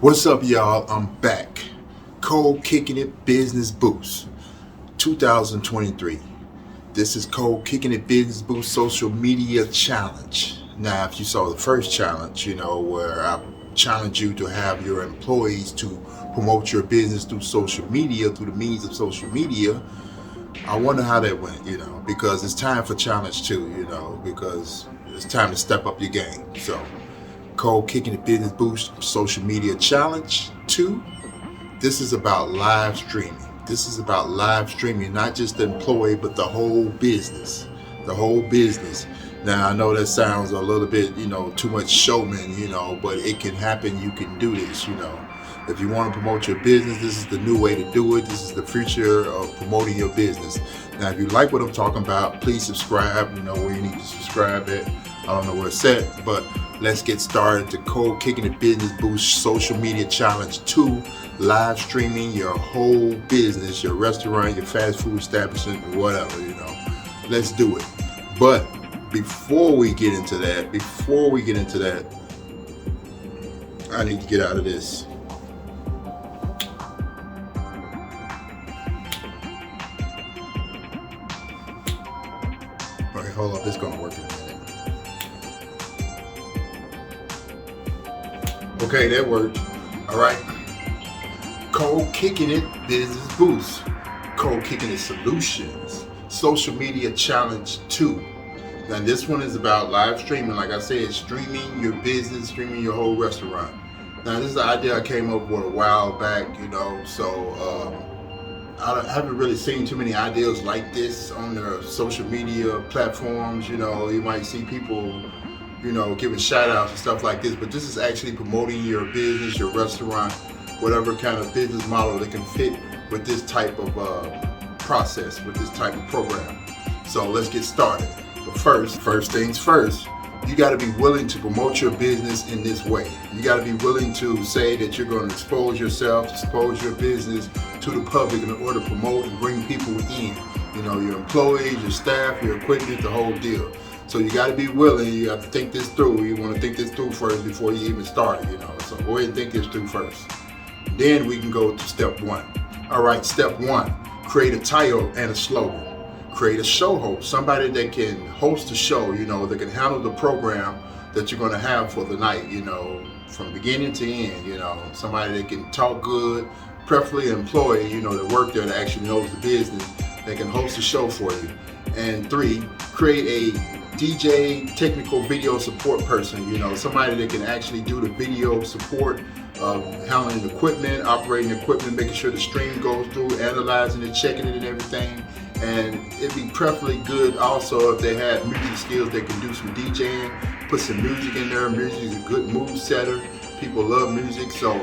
What's up, y'all? I'm back. Colekickin It Business Boost 2023. This is Colekickin It Business Boost Social Media Challenge. Now, if you saw the first challenge, where I challenge you to have your employees to promote your business through social media, through the means of social media, I wonder how that went, because it's time for challenge two, because it's time to step up your game. So, Colekickin It Business Boost Social Media Challenge 2. This is about live streaming. This is about live streaming, not just the employee, but the whole business. The whole business. Now, I know that sounds a little bit, too much showman, but it can happen. You can do this, If you want to promote your business, this is the new way to do it. This is the future of promoting your business. Now, if you like what I'm talking about, please subscribe. You know where you need to subscribe at. I don't know where it's at, but let's get started. The Colekickin It Business Boost Social Media Challenge 2, live streaming your whole business, your restaurant, your fast food establishment, whatever, Let's do it. But before we get into that, I need to get out of this. All right, hold up, it's gonna work in a minute. Okay, that worked. All right. Colekickin It Business Boost. Colekickin It Solutions. Social Media Challenge 2. Now, this one is about live streaming. Like I said, streaming your business, streaming your whole restaurant. Now, this is the idea I came up with a while back, I haven't really seen too many ideas like this on the social media platforms. You might see people giving shout outs and stuff like this, but this is actually promoting your business, your restaurant, whatever kind of business model that can fit with this type of process, with this type of program. So let's get started. But first things first, you got to be willing to promote your business in this way. You got to be willing to say that you're going to expose yourself, expose your business to the public in order to promote and bring people in. Your employees, your staff, your equipment, the whole deal. So you got to be willing. You have to think this through. You want to think this through first before you even start, So go ahead and think this through first. Then we can go to step one. All right, step one, create a title and a slogan. Create a show host, somebody that can host the show, that can handle the program that you're going to have for the night, from beginning to end, somebody that can talk good, preferably an employee, that work there that actually knows the business, that can host a show for you. And 3, create a DJ, technical video support person, somebody that can actually do the video support of handling the equipment, operating the equipment, making sure the stream goes through, analyzing it, checking it and everything. And it'd be preferably good also if they had music skills, they can do some DJing, put some music in there. Music is a good mood setter. People love music, so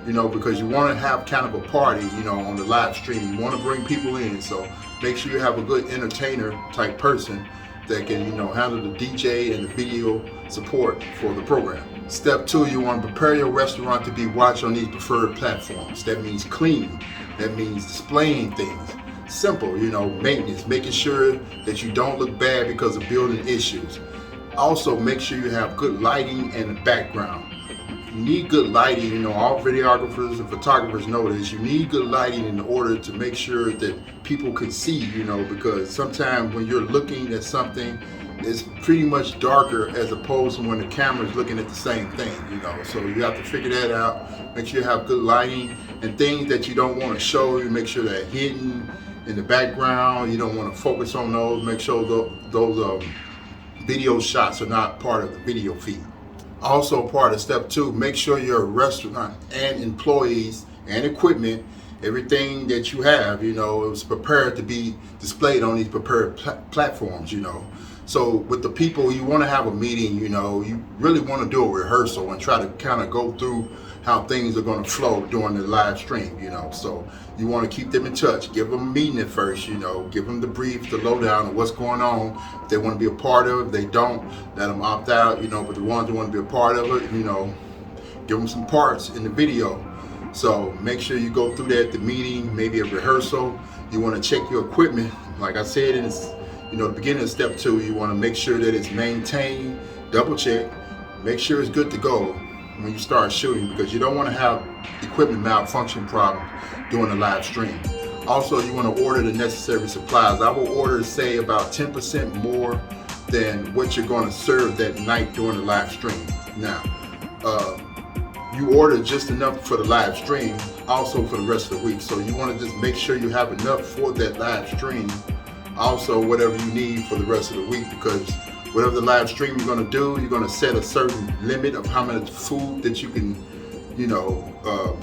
because you want to have kind of a party, on the live stream. You want to bring people in, so make sure you have a good entertainer type person that can, handle the DJ and the video support for the program. Step 2, you want to prepare your restaurant to be watched on these preferred platforms. That means cleaning. That means displaying things. Simple, maintenance, making sure that you don't look bad because of building issues. Also, make sure you have good lighting and the background. You need good lighting, all videographers and photographers know this. You need good lighting in order to make sure that people can see, because sometimes when you're looking at something, it's pretty much darker as opposed to when the camera's looking at the same thing, So you have to figure that out. Make sure you have good lighting and things that you don't want to show. You make sure they're hidden in the background. You don't want to focus on those. Make sure those video shots are not part of the video feed. Also part of step 2, make sure your restaurant and employees and equipment, everything that you have, is prepared to be displayed on these prepared platforms, So with the people, you want to have a meeting, you really want to do a rehearsal and try to kind of go through how things are going to flow during the live stream, So you want to keep them in touch. Give them a meeting at first, Give them the brief, the lowdown of what's going on. If they want to be a part of it, if they don't, let them opt out, But the ones who want to be a part of it, give them some parts in the video. So make sure you go through that, the meeting, maybe a rehearsal. You want to check your equipment. Like I said, the beginning of step 2, you want to make sure that it's maintained, double check, make sure it's good to go. when you start shooting, because you don't want to have equipment malfunction problems during the live stream. Also, you want to order the necessary supplies. I will order, say, about 10% more than what you're going to serve that night during the live stream. Now, you order just enough for the live stream, also for the rest of the week. So you want to just make sure you have enough for that live stream, also whatever you need for the rest of the week, because whatever the live stream you're going to do, you're going to set a certain limit of how much food that you can,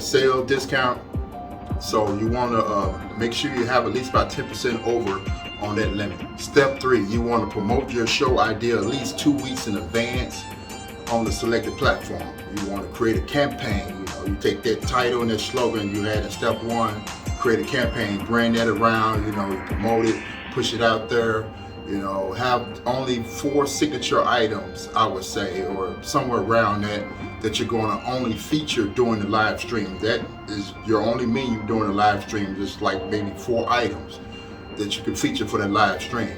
sell, discount. So you want to make sure you have at least about 10% over on that limit. Step 3, you want to promote your show idea at least 2 weeks in advance on the selected platform. You want to create a campaign. You take that title and that slogan you had in step 1, create a campaign, brand that around, you promote it, push it out there. Have only 4 signature items, I would say, or somewhere around that you're going to only feature during the live stream. That is your only menu during the live stream, just like maybe 4 items that you can feature for that live stream.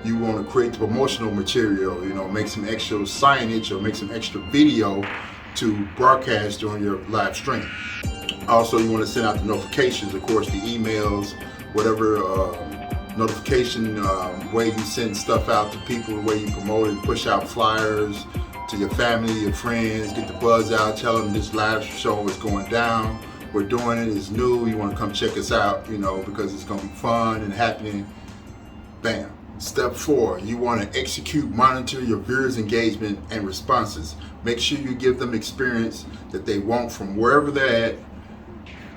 You want to create the promotional material, make some extra signage or make some extra video to broadcast during your live stream. Also, you want to send out the notifications, of course, the emails, whatever notification way you send stuff out to people, the way you promote it, push out flyers to your family, your friends, get the buzz out, tell them this live show is going down, we're doing it, it's new, you want to come check us out, because it's going to be fun and happening. Bam. Step 4, you want to execute, monitor your viewers' engagement and responses. Make sure you give them experience that they want from wherever they're at,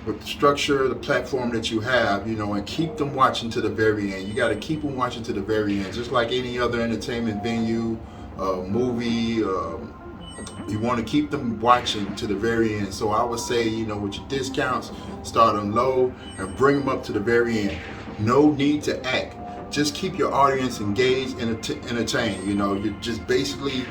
with the structure of the platform that you have, and keep them watching to the very end. You got to keep them watching to the very end, just like any other entertainment venue, movie. You want to keep them watching to the very end. So I would say, with your discounts, start them low and bring them up to the very end. No need to act. Just keep your audience engaged and entertained. You're just basically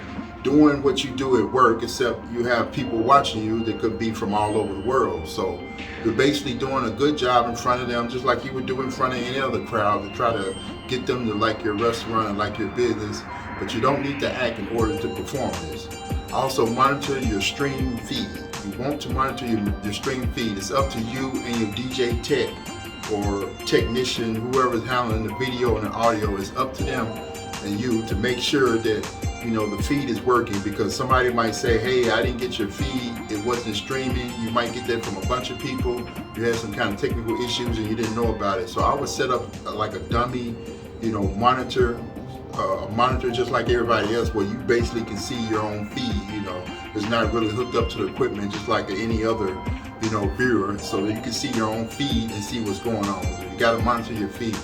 doing what you do at work, except you have people watching you that could be from all over the world. So you're basically doing a good job in front of them, just like you would do in front of any other crowd, to try to get them to like your restaurant and like your business. But you don't need to act in order to perform this. Also, monitor your stream feed. You want to monitor your stream feed. It's up to you and your DJ tech or technician, whoever's handling the video and the audio. Is up to them and you to make sure that the feed is working, because somebody might say, hey, I didn't get your feed, it wasn't streaming. You might get that from a bunch of people. You had some kind of technical issues and you didn't know about it. So I would set up like a dummy, monitor just like everybody else, where you basically can see your own feed. It's not really hooked up to the equipment just like any other viewer, so you can see your own feed and see what's going on. So you got to monitor your feed.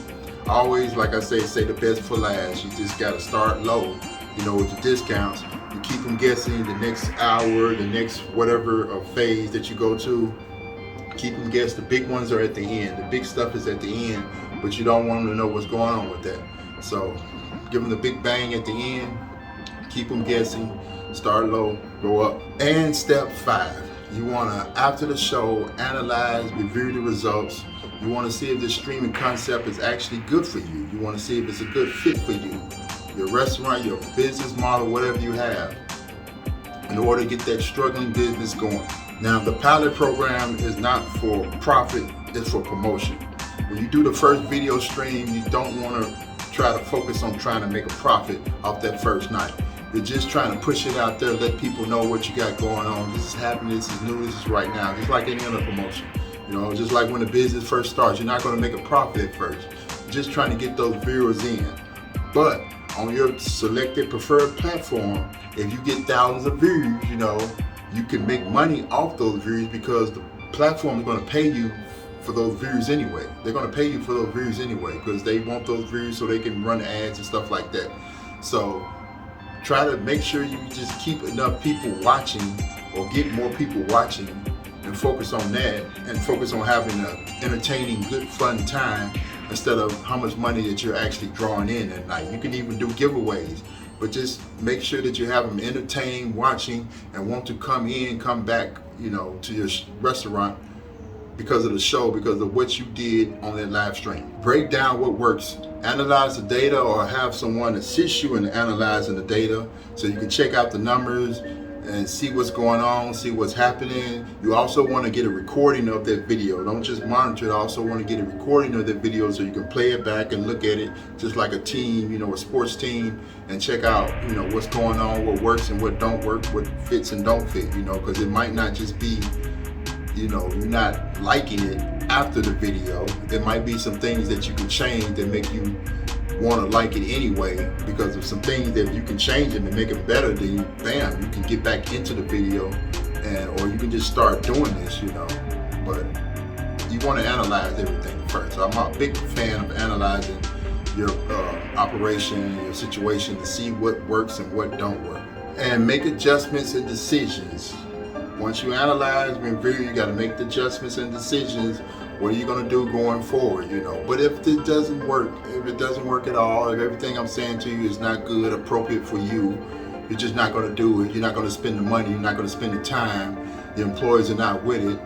Always, like I say the best for last. You just got to start low. With the discounts, you keep them guessing the next hour, the next whatever phase that you go to. Keep them guess. The big ones are at the end. The big stuff is at the end, but you don't want them to know what's going on with that. So give them the big bang at the end. Keep them guessing. Start low, go up. And step 5, you want to, after the show, analyze, review the results. You want to see if this streaming concept is actually good for you. You want to see if it's a good fit for you, your restaurant, your business model, whatever you have, in order to get that struggling business going. Now, the pilot program is not for profit, it's for promotion. When you do the first video stream, you don't want to try to focus on trying to make a profit off that first night. You're just trying to push it out there, let people know what you got going on. This is happening, this is new, this is right now. Just like any other promotion. Just like when the business first starts, you're not going to make a profit at first. You're just trying to get those viewers in. But on your selected preferred platform, if you get thousands of views, you can make money off those views, because the platform is going to pay you for those views anyway. They're going to pay you for those views anyway, because they want those views so they can run ads and stuff like that. So try to make sure you just keep enough people watching, or get more people watching, and focus on that, and focus on having an entertaining, good, fun time, instead of how much money that you're actually drawing in at night. You can even do giveaways, but just make sure that you have them entertained, watching, and want to come back, to your restaurant because of the show, because of what you did on that live stream. Break down what works. Analyze the data, or have someone assist you in analyzing the data, so you can check out the numbers and see what's going on, see what's happening. You also want to get a recording of that video. Don't just monitor it. Also want to get a recording of that video so you can play it back and look at it just like a team, a sports team, and check out, what's going on, what works and what don't work, what fits and don't fit, because it might not just be, you're not liking it after the video. There might be some things that you can change that make you want to like it anyway, because of some things that you can change them and make it better, then bam, you can get back into the video, or you can just start doing this, but you want to analyze everything first. So I'm a big fan of analyzing your operation, your situation, to see what works and what don't work, and make adjustments and decisions. Once you analyze, review, you got to make the adjustments and decisions. What are you going to do going forward, But if it doesn't work at all, if everything I'm saying to you is not good, appropriate for you, you're just not going to do it. You're not going to spend the money. You're not going to spend the time. The employees are not with it.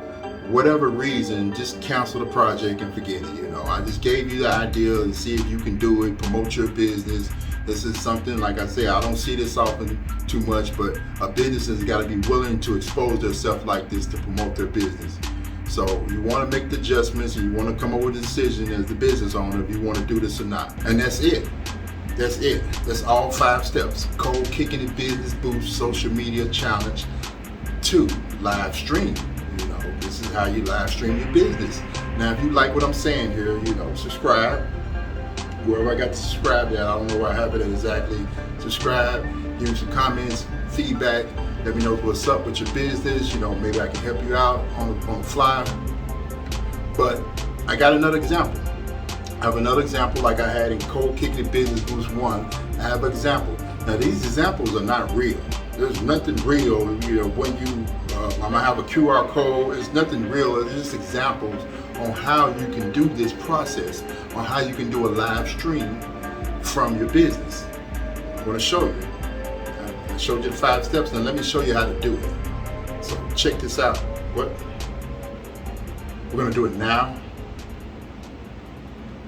Whatever reason, just cancel the project and forget it, I just gave you the idea to see if you can do it, promote your business. This is something, like I say, I don't see this often too much, but a business has got to be willing to expose themselves like this to promote their business. So you want to make the adjustments, and you want to come up with a decision as the business owner if you want to do this or not. And that's it. That's it. That's all 5 steps. Colekickin the Business Boost Social Media Challenge 2, live stream. This is how you live stream your business. Now, if you like what I'm saying here, subscribe. Wherever I got to subscribe at, I don't know where I have it at exactly. Subscribe, give me some comments, feedback. Let me know what's up with your business. Maybe I can help you out on the fly. But I got another example. I have another example like I had in Colekickin the Business Boost 1. I have an example. Now, these examples are not real. There's nothing real, when you, I'm gonna have a QR code. It's nothing real. It's just examples on how you can do this process, on how you can do a live stream from your business. I'm gonna show you. I showed you the 5 steps. Now let me show you how to do it. So check this out. We're gonna do it now.